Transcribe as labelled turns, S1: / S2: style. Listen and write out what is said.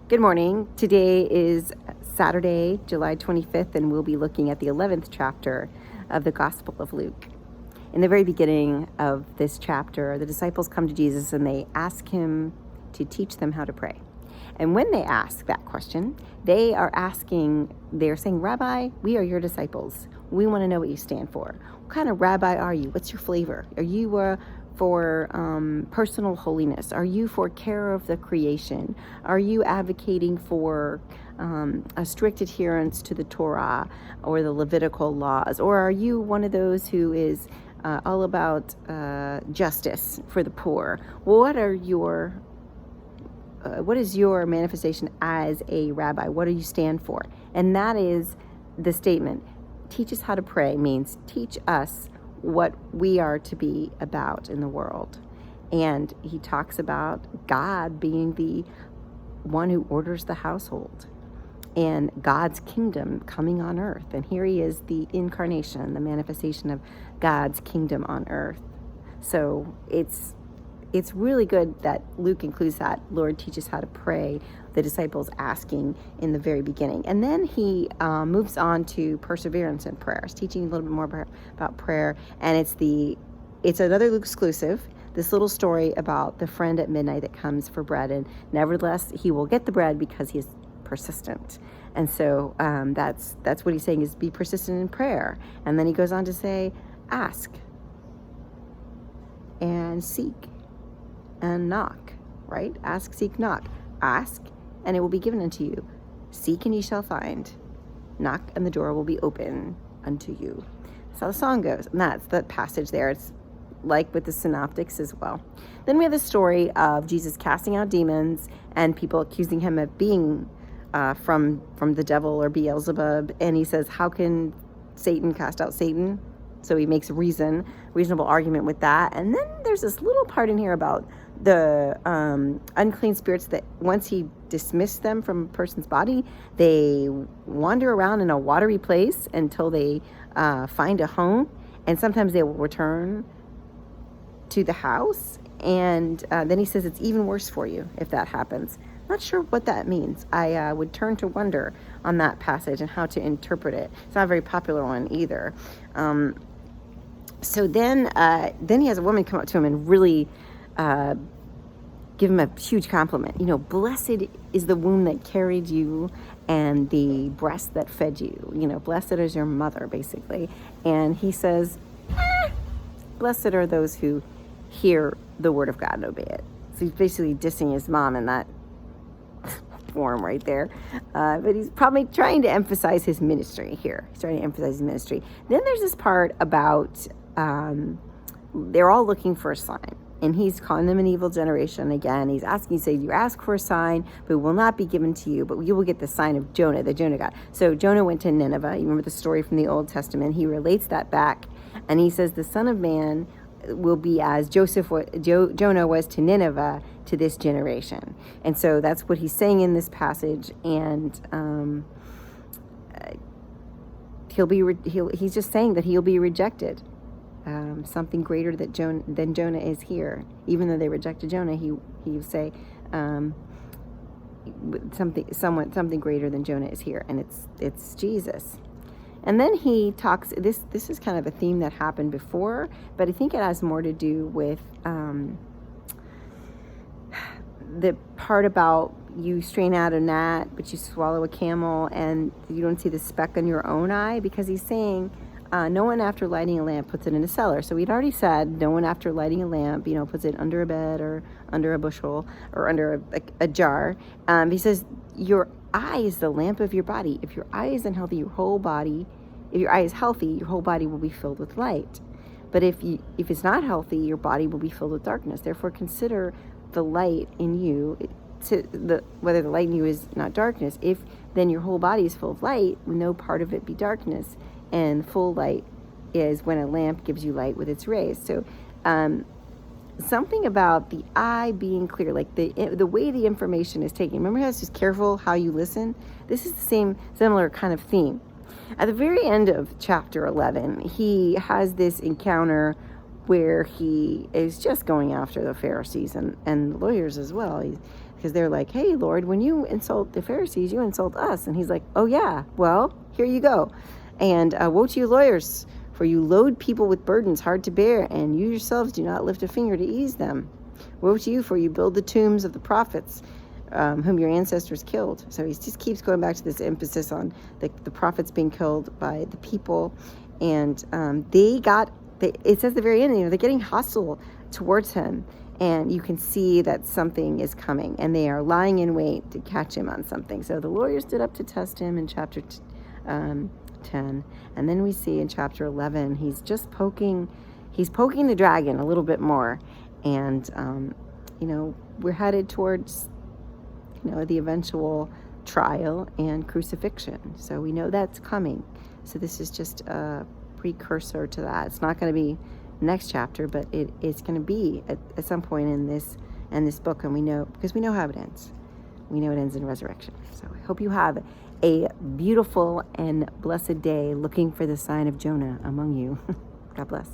S1: Good morning. Today is Saturday, July 25th, and we'll be looking at the 11th chapter of the Gospel of Luke. In the very beginning of this chapter, the disciples come to Jesus and they ask him to teach them how to pray. And when they ask that question, they're saying, Rabbi, we are your disciples. We want to know what you stand for. What kind of rabbi are you? What's your flavor? Are you for personal holiness? Are you for care of the creation? Are you advocating for a strict adherence to the Torah or the Levitical laws? Or are you one of those who is all about justice for the poor? What is your manifestation as a rabbi? What do you stand for? And that is the statement. Teach us how to pray means teach us what we are to be about in the world. And he talks about God being the one who orders the household and God's kingdom coming on earth. And here he is, the incarnation, the manifestation of God's kingdom on earth. So it's really good that Luke includes that. Lord, teach us how to pray, the disciples asking in the very beginning. And then he moves on to perseverance in prayers, teaching a little bit more about prayer. And it's another Luke exclusive, this little story about the friend at midnight that comes for bread. And nevertheless, he will get the bread because he is persistent. And so that's what he's saying is be persistent in prayer. And then he goes on to say, ask and seek and knock, right? Ask, seek, knock. Ask, and it will be given unto you. Seek, and ye shall find. Knock, and the door will be open unto you. That's how the song goes. And that's the passage there. It's like with the synoptics as well. Then we have the story of Jesus casting out demons and people accusing him of being from the devil or Beelzebub. And he says, how can Satan cast out Satan? So he makes a reasonable argument with that. And then there's this little part in here about the unclean spirits that once he dismissed them from a person's body, they wander around in a watery place until they find a home. And sometimes they will return to the house. And then he says it's even worse for you if that happens. Not sure what that means. I would turn to wonder on that passage and how to interpret it. It's not a very popular one either. So then he has a woman come up to him and really give him a huge compliment. You know, blessed is the womb that carried you and the breast that fed you. You know, blessed is your mother, basically. And he says, blessed are those who hear the word of God and obey it. So he's basically dissing his mom in that form right there. But he's probably trying to emphasize his ministry here. He's trying to emphasize his ministry. Then there's this part about they're all looking for a sign. And he's calling them an evil generation again. He's asking, say, you ask for a sign, but it will not be given to you, but you will get the sign of Jonah, that Jonah got. So Jonah went to Nineveh. You remember the story from the Old Testament. He relates that back, and he says the Son of Man will be as Jonah was to Nineveh to this generation. And so that's what he's saying in this passage. And he's just saying that he'll be rejected. Something greater than Jonah is here. Even though they rejected Jonah, he would say something greater than Jonah is here, and it's Jesus. And then he talks. This is kind of a theme that happened before, but I think it has more to do with the part about you strain out a gnat, but you swallow a camel, and you don't see the speck on your own eye, because he's saying. No one after lighting a lamp puts it in a cellar. So we'd already said no one after lighting a lamp, puts it under a bed or under a bushel or under a jar. He says your eye is the lamp of your body. If your eye is unhealthy, if your eye is healthy, your whole body will be filled with light. But if it's not healthy, your body will be filled with darkness. Therefore, consider the light in you, whether the light in you is not darkness. If then your whole body is full of light, no part of it be darkness. And full light is when a lamp gives you light with its rays. So something about the eye being clear, like the way the information is taken. Remember how it's just careful how you listen? This is the similar kind of theme. At the very end of chapter 11, he has this encounter where he is just going after the Pharisees and lawyers as well. because they're like, hey, Lord, when you insult the Pharisees, you insult us. And he's like, oh, yeah, well, here you go. And woe to you, lawyers, for you load people with burdens hard to bear, and you yourselves do not lift a finger to ease them. Woe to you, for you build the tombs of the prophets whom your ancestors killed. So he just keeps going back to this emphasis on the prophets being killed by the people. And it says at the very end, they're getting hostile towards him. And you can see that something is coming, and they are lying in wait to catch him on something. So the lawyer stood up to test him in chapter 10. And then we see in chapter 11, he's poking the dragon a little bit more. And, we're headed towards, the eventual trial and crucifixion. So we know that's coming. So this is just a precursor to that. It's not going to be next chapter, but it's going to be at some point in this book. And we know, because we know how it ends. We know it ends in resurrection. So I hope you have a beautiful and blessed day looking for the sign of Jonah among you. God bless.